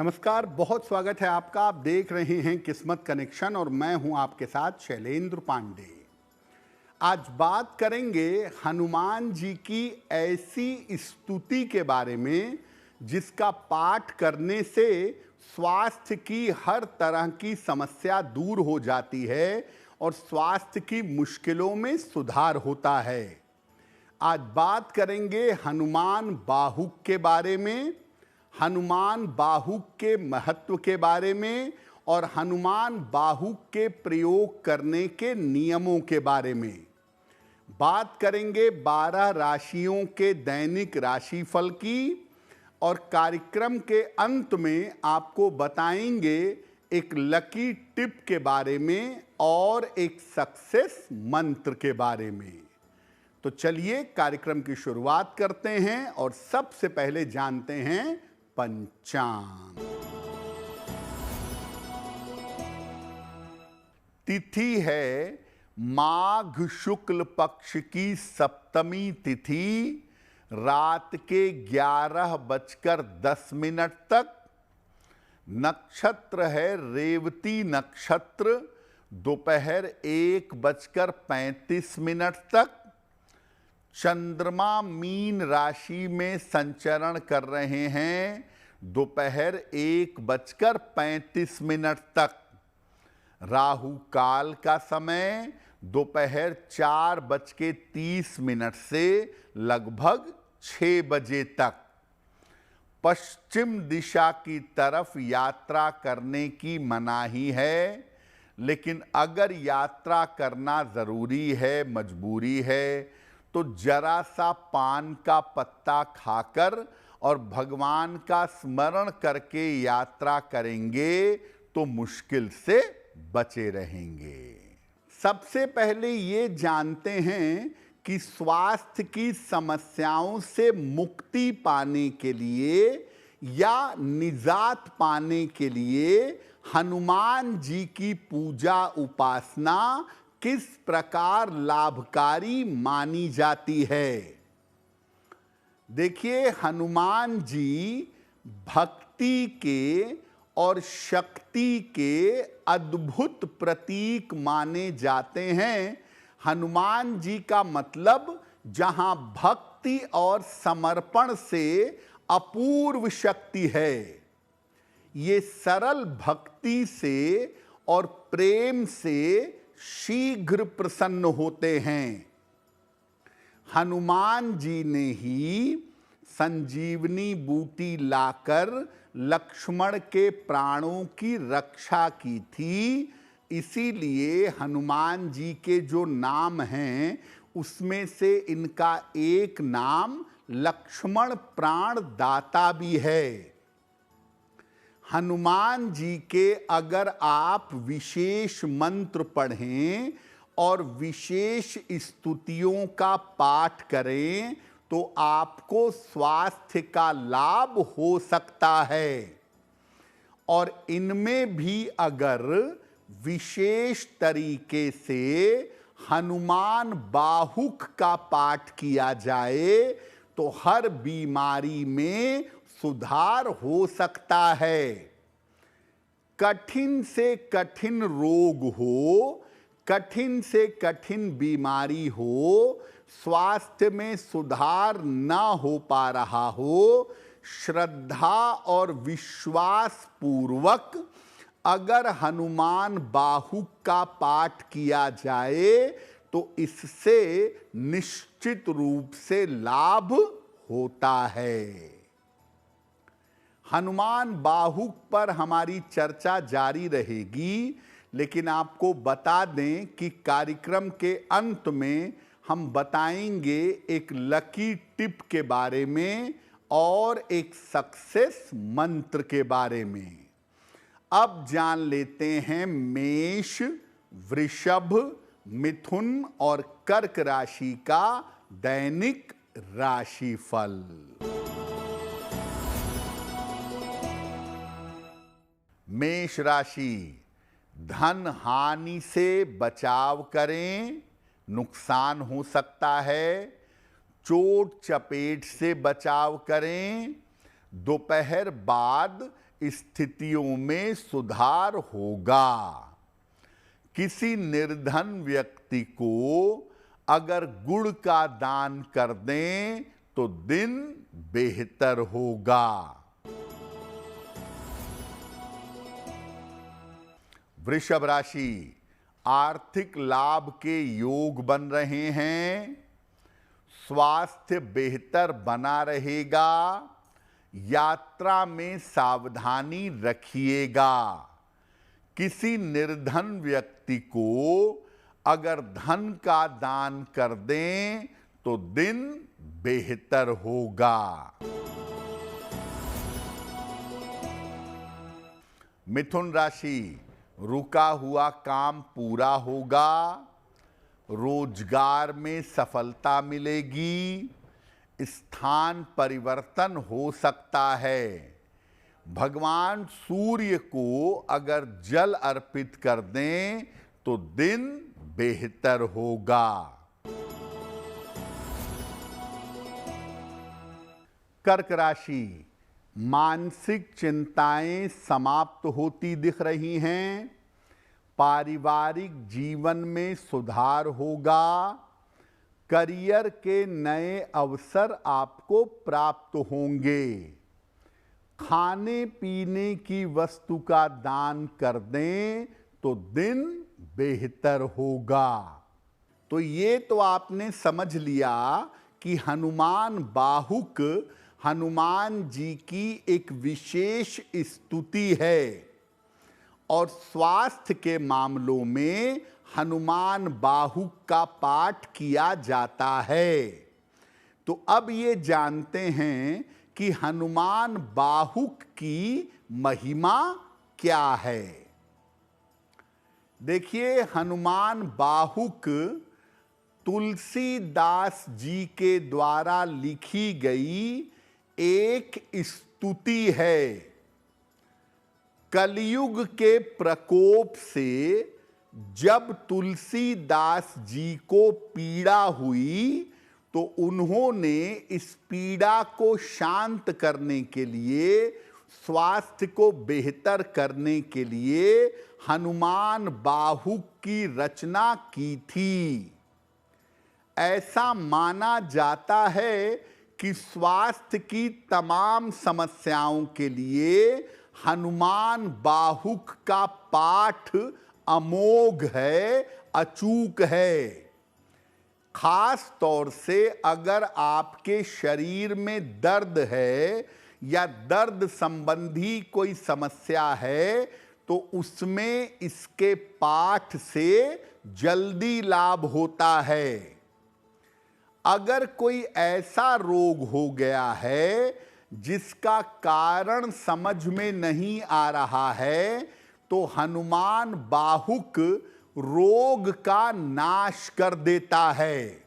नमस्कार, बहुत स्वागत है आपका। आप देख रहे हैं किस्मत कनेक्शन और मैं हूं आपके साथ शैलेंद्र पांडे। आज बात करेंगे हनुमान जी की ऐसी स्तुति के बारे में जिसका पाठ करने से स्वास्थ्य की हर तरह की समस्या दूर हो जाती है और स्वास्थ्य की मुश्किलों में सुधार होता है। आज बात करेंगे हनुमान बाहुक के बारे में, हनुमान बाहुक के महत्व के बारे में और हनुमान बाहुक के प्रयोग करने के नियमों के बारे में। बात करेंगे 12 राशियों के दैनिक राशिफल की और कार्यक्रम के अंत में आपको बताएंगे एक लकी टिप के बारे में और एक सक्सेस मंत्र के बारे में। तो चलिए कार्यक्रम की शुरुआत करते हैं और सबसे पहले जानते हैं पंचांग। तिथि है माघ शुक्ल पक्ष की सप्तमी तिथि, रात के 11:10 तक। नक्षत्र है रेवती नक्षत्र, दोपहर 1:35 तक। चंद्रमा मीन राशि में संचरण कर रहे हैं दोपहर 1:35 तक। राहु काल का समय दोपहर 4:30 से लगभग 6 बजे तक। पश्चिम दिशा की तरफ यात्रा करने की मनाही है, लेकिन अगर यात्रा करना जरूरी है, मजबूरी है, तो जरा सा पान का पत्ता खाकर और भगवान का स्मरण करके यात्रा करेंगे तो मुश्किल से बचे रहेंगे। सबसे पहले ये जानते हैं कि स्वास्थ्य की समस्याओं से मुक्ति पाने के लिए या निजात पाने के लिए हनुमान जी की पूजा उपासना किस प्रकार लाभकारी मानी जाती है। देखिए, हनुमान जी भक्ति के और शक्ति के अद्भुत प्रतीक माने जाते हैं। हनुमान जी का मतलब जहां भक्ति और समर्पण से अपूर्व शक्ति है। ये सरल भक्ति से और प्रेम से शीघ्र प्रसन्न होते हैं। हनुमान जी ने ही संजीवनी बूटी लाकर लक्ष्मण के प्राणों की रक्षा की थी। इसीलिए हनुमान जी के जो नाम हैं उसमें से इनका एक नाम लक्ष्मण प्राण दाता भी है। हनुमान जी के अगर आप विशेष मंत्र पढ़ें और विशेष स्तुतियों का पाठ करें तो आपको स्वास्थ्य का लाभ हो सकता है। और इनमें भी अगर विशेष तरीके से हनुमान बाहुक का पाठ किया जाए तो हर बीमारी में सुधार हो सकता है। कठिन से कठिन रोग हो, कठिन से कठिन बीमारी हो, स्वास्थ्य में सुधार न हो पा रहा हो, श्रद्धा और विश्वास पूर्वक अगर हनुमान बाहुक का पाठ किया जाए तो इससे निश्चित रूप से लाभ होता है। हनुमान बाहुक पर हमारी चर्चा जारी रहेगी, लेकिन आपको बता दें कि कार्यक्रम के अंत में हम बताएंगे एक लकी टिप के बारे में और एक सक्सेस मंत्र के बारे में। अब जान लेते हैं मेष, वृषभ, मिथुन और कर्क राशि का दैनिक राशिफल। मेष राशि, धन हानि से बचाव करें, नुकसान हो सकता है। चोट चपेट से बचाव करें। दोपहर बाद स्थितियों में सुधार होगा। किसी निर्धन व्यक्ति को अगर गुड़ का दान कर दें तो दिन बेहतर होगा। वृषभ राशि, आर्थिक लाभ के योग बन रहे हैं। स्वास्थ्य बेहतर बना रहेगा। यात्रा में सावधानी रखिएगा। किसी निर्धन व्यक्ति को अगर धन का दान कर दें तो दिन बेहतर होगा। मिथुन राशि, रुका हुआ काम पूरा होगा। रोजगार में सफलता मिलेगी। स्थान परिवर्तन हो सकता है। भगवान सूर्य को अगर जल अर्पित कर दें तो दिन बेहतर होगा। कर्क राशि, मानसिक चिंताएं समाप्त होती दिख रही हैं। पारिवारिक जीवन में सुधार होगा। करियर के नए अवसर आपको प्राप्त होंगे। खाने पीने की वस्तु का दान कर दें तो दिन बेहतर होगा। तो ये तो आपने समझ लिया कि हनुमान बाहुक हनुमान जी की एक विशेष स्तुति है और स्वास्थ्य के मामलों में हनुमान बाहुक का पाठ किया जाता है। तो अब ये जानते हैं कि हनुमान बाहुक की महिमा क्या है। देखिए, हनुमान बाहुक तुलसीदास जी के द्वारा लिखी गई एक स्तुति है। कलयुग के प्रकोप से जब तुलसीदास जी को पीड़ा हुई तो उन्होंने इस पीड़ा को शांत करने के लिए, स्वास्थ्य को बेहतर करने के लिए हनुमान बाहुक की रचना की थी। ऐसा माना जाता है कि स्वास्थ्य की तमाम समस्याओं के लिए हनुमान बाहुक का पाठ अमोघ है, अचूक है। खास तौर से अगर आपके शरीर में दर्द है या दर्द संबंधी कोई समस्या है तो उसमें इसके पाठ से जल्दी लाभ होता है। अगर कोई ऐसा रोग हो गया है जिसका कारण समझ में नहीं आ रहा है तो हनुमान बाहुक रोग का नाश कर देता है।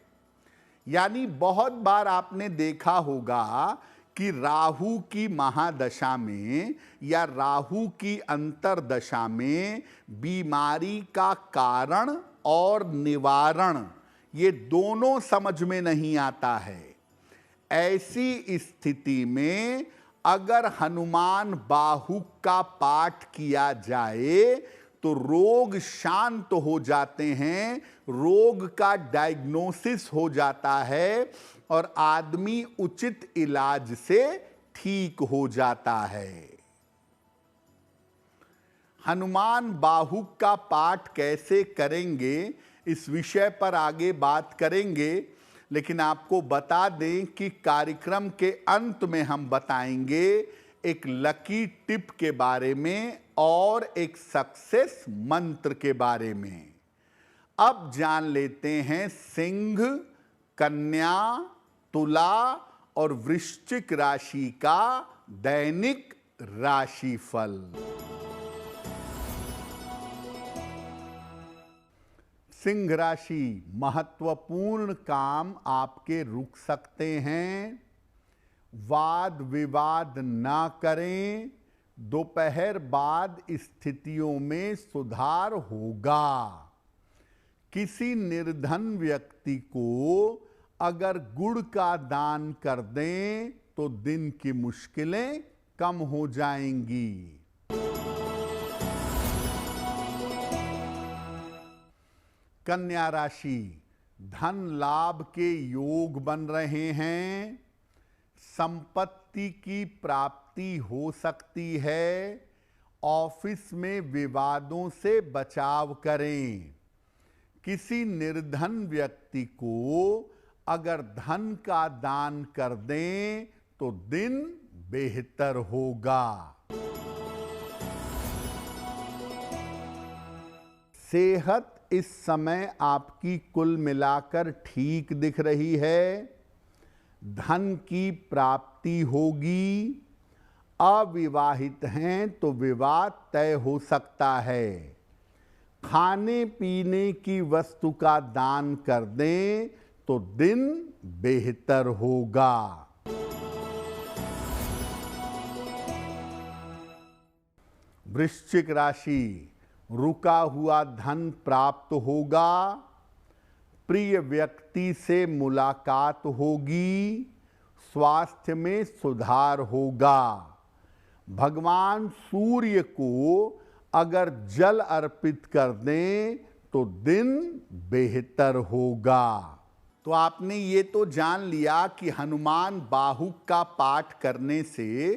यानी बहुत बार आपने देखा होगा कि राहु की महादशा में या राहु की अंतर्दशा में बीमारी का कारण और निवारण ये दोनों समझ में नहीं आता है। ऐसी स्थिति में अगर हनुमान बाहुक का पाठ किया जाए तो रोग शांत हो जाते हैं, रोग का डायग्नोसिस हो जाता है और आदमी उचित इलाज से ठीक हो जाता है। हनुमान बाहुक का पाठ कैसे करेंगे इस विषय पर आगे बात करेंगे, लेकिन आपको बता दें कि कार्यक्रम के अंत में हम बताएंगे एक लकी टिप के बारे में और एक सक्सेस मंत्र के बारे में। अब जान लेते हैं सिंह, कन्या, तुला और वृश्चिक राशि का दैनिक राशिफल। सिंह राशि, महत्वपूर्ण काम आपके रुक सकते हैं। वाद विवाद ना करें। दोपहर बाद स्थितियों में सुधार होगा। किसी निर्धन व्यक्ति को अगर गुड़ का दान कर दें तो दिन की मुश्किलें कम हो जाएंगी। कन्या राशि, धन लाभ के योग बन रहे हैं। संपत्ति की प्राप्ति हो सकती है। ऑफिस में विवादों से बचाव करें। किसी निर्धन व्यक्ति को अगर धन का दान कर दें तो दिन बेहतर होगा। सेहत इस समय आपकी कुल मिलाकर ठीक दिख रही है। धन की प्राप्ति होगी। अविवाहित हैं तो विवाह तय हो सकता है। खाने पीने की वस्तु का दान कर दें तो दिन बेहतर होगा। वृश्चिक राशि, रुका हुआ धन प्राप्त होगा। प्रिय व्यक्ति से मुलाकात होगी। स्वास्थ्य में सुधार होगा। भगवान सूर्य को अगर जल अर्पित कर दें तो दिन बेहतर होगा। तो आपने ये तो जान लिया कि हनुमान बाहुक का पाठ करने से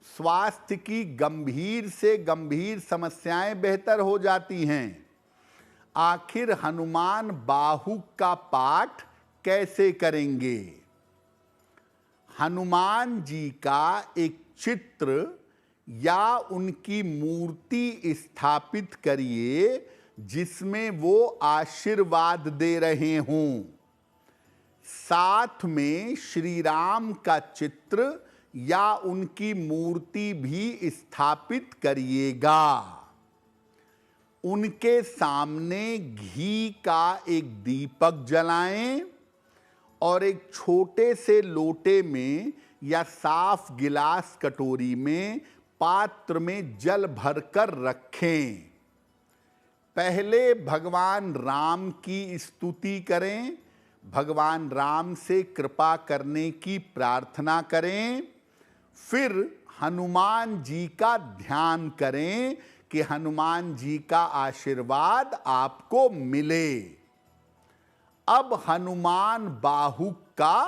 स्वास्थ्य की गंभीर से गंभीर समस्याएं बेहतर हो जाती हैं। आखिर हनुमान बाहुक का पाठ कैसे करेंगे? हनुमान जी का एक चित्र या उनकी मूर्ति स्थापित करिए जिसमें वो आशीर्वाद दे रहे हों। साथ में श्री राम का चित्र या उनकी मूर्ति भी स्थापित करिएगा। उनके सामने घी का एक दीपक जलाएं और एक छोटे से लोटे में या साफ गिलास कटोरी में पात्र में जल भरकर रखें। पहले भगवान राम की स्तुति करें। भगवान राम से कृपा करने की प्रार्थना करें। फिर हनुमान जी का ध्यान करें कि हनुमान जी का आशीर्वाद आपको मिले। अब हनुमान बाहुक का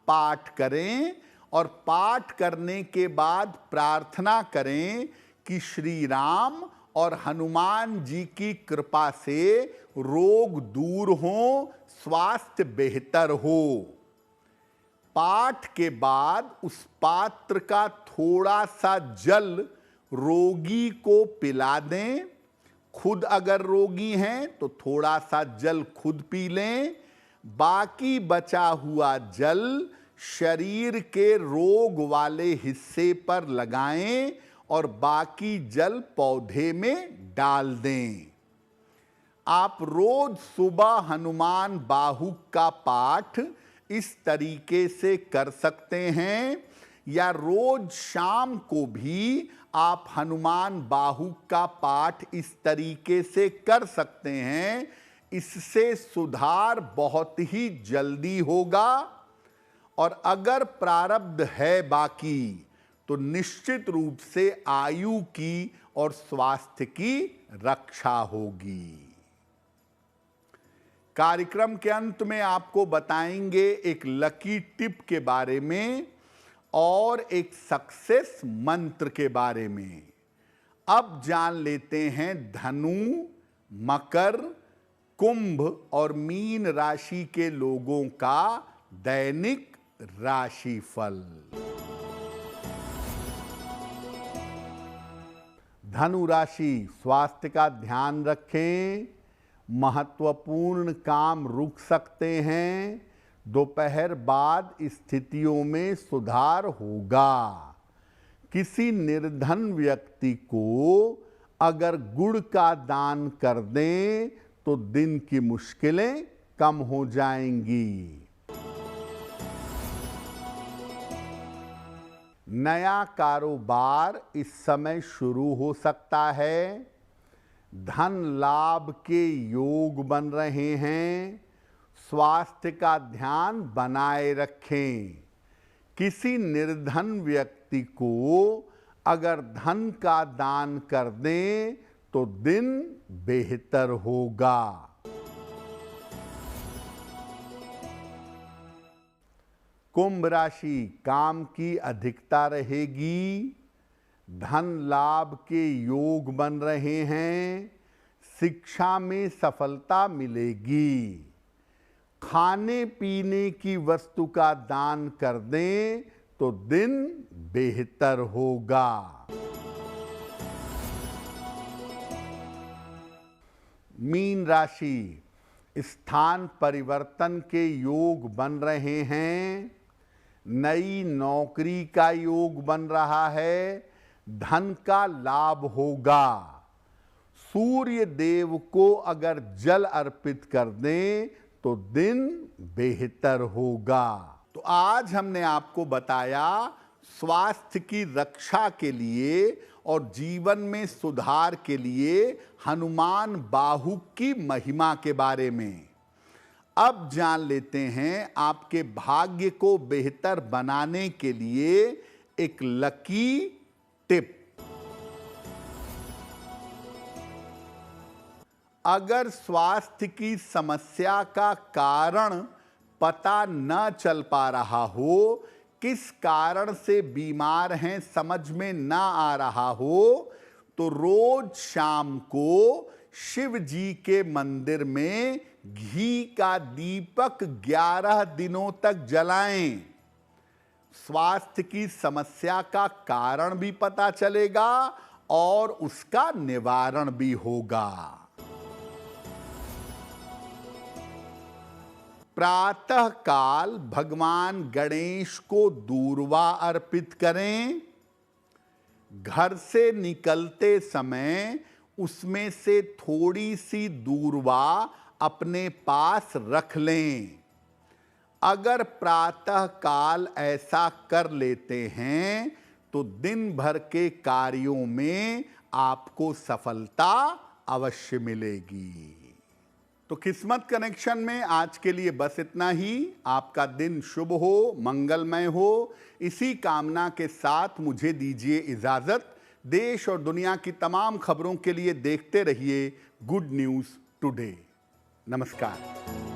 पाठ करें और पाठ करने के बाद प्रार्थना करें कि श्री राम और हनुमान जी की कृपा से रोग दूर हो, स्वास्थ्य बेहतर हो। पाठ के बाद उस पात्र का थोड़ा सा जल रोगी को पिला दें। खुद अगर रोगी हैं तो थोड़ा सा जल खुद पी लें। बाकी बचा हुआ जल शरीर के रोग वाले हिस्से पर लगाएं और बाकी जल पौधे में डाल दें। आप रोज सुबह हनुमान बाहुक का पाठ इस तरीके से कर सकते हैं या रोज शाम को भी आप हनुमान बाहुक का पाठ इस तरीके से कर सकते हैं। इससे सुधार बहुत ही जल्दी होगा और अगर प्रारब्ध है बाकी तो निश्चित रूप से आयु की और स्वास्थ्य की रक्षा होगी। कार्यक्रम के अंत में आपको बताएंगे एक लकी टिप के बारे में और एक सक्सेस मंत्र के बारे में। अब जान लेते हैं धनु, मकर, कुंभ और मीन राशि के लोगों का दैनिक राशिफल। धनु राशि, स्वास्थ्य का ध्यान रखें। महत्वपूर्ण काम रुक सकते हैं। दोपहर बाद स्थितियों में सुधार होगा। किसी निर्धन व्यक्ति को अगर गुड़ का दान कर दें तो दिन की मुश्किलें कम हो जाएंगी। नया कारोबार इस समय शुरू हो सकता है। धन लाभ के योग बन रहे हैं। स्वास्थ्य का ध्यान बनाए रखें। किसी निर्धन व्यक्ति को अगर धन का दान कर दें तो दिन बेहतर होगा। कुंभ राशि, काम की अधिकता रहेगी, धन लाभ के योग बन रहे हैं, शिक्षा में सफलता मिलेगी। खाने पीने की वस्तु का दान कर दें तो दिन बेहतर होगा। मीन राशि, स्थान परिवर्तन के योग बन रहे हैं, नई नौकरी का योग बन रहा है, धन का लाभ होगा। सूर्य देव को अगर जल अर्पित कर दें तो दिन बेहतर होगा। तो आज हमने आपको बताया स्वास्थ्य की रक्षा के लिए और जीवन में सुधार के लिए हनुमान बाहु की महिमा के बारे में। अब जान लेते हैं आपके भाग्य को बेहतर बनाने के लिए एक लकी टिप। अगर स्वास्थ्य की समस्या का कारण पता न चल पा रहा हो, किस कारण से बीमार हैं समझ में ना आ रहा हो, तो रोज शाम को शिव जी के मंदिर में घी का दीपक 11 दिनों तक जलाएं। स्वास्थ्य की समस्या का कारण भी पता चलेगा और उसका निवारण भी होगा। प्रातः काल भगवान गणेश को दूर्वा अर्पित करें। घर से निकलते समय उसमें से थोड़ी सी दूर्वा अपने पास रख लें। अगर प्रातः काल ऐसा कर लेते हैं तो दिन भर के कार्यों में आपको सफलता अवश्य मिलेगी। तो किस्मत कनेक्शन में आज के लिए बस इतना ही। आपका दिन शुभ हो, मंगलमय हो, इसी कामना के साथ मुझे दीजिए इजाजत। देश और दुनिया की तमाम खबरों के लिए देखते रहिए गुड न्यूज़ टुडे। नमस्कार।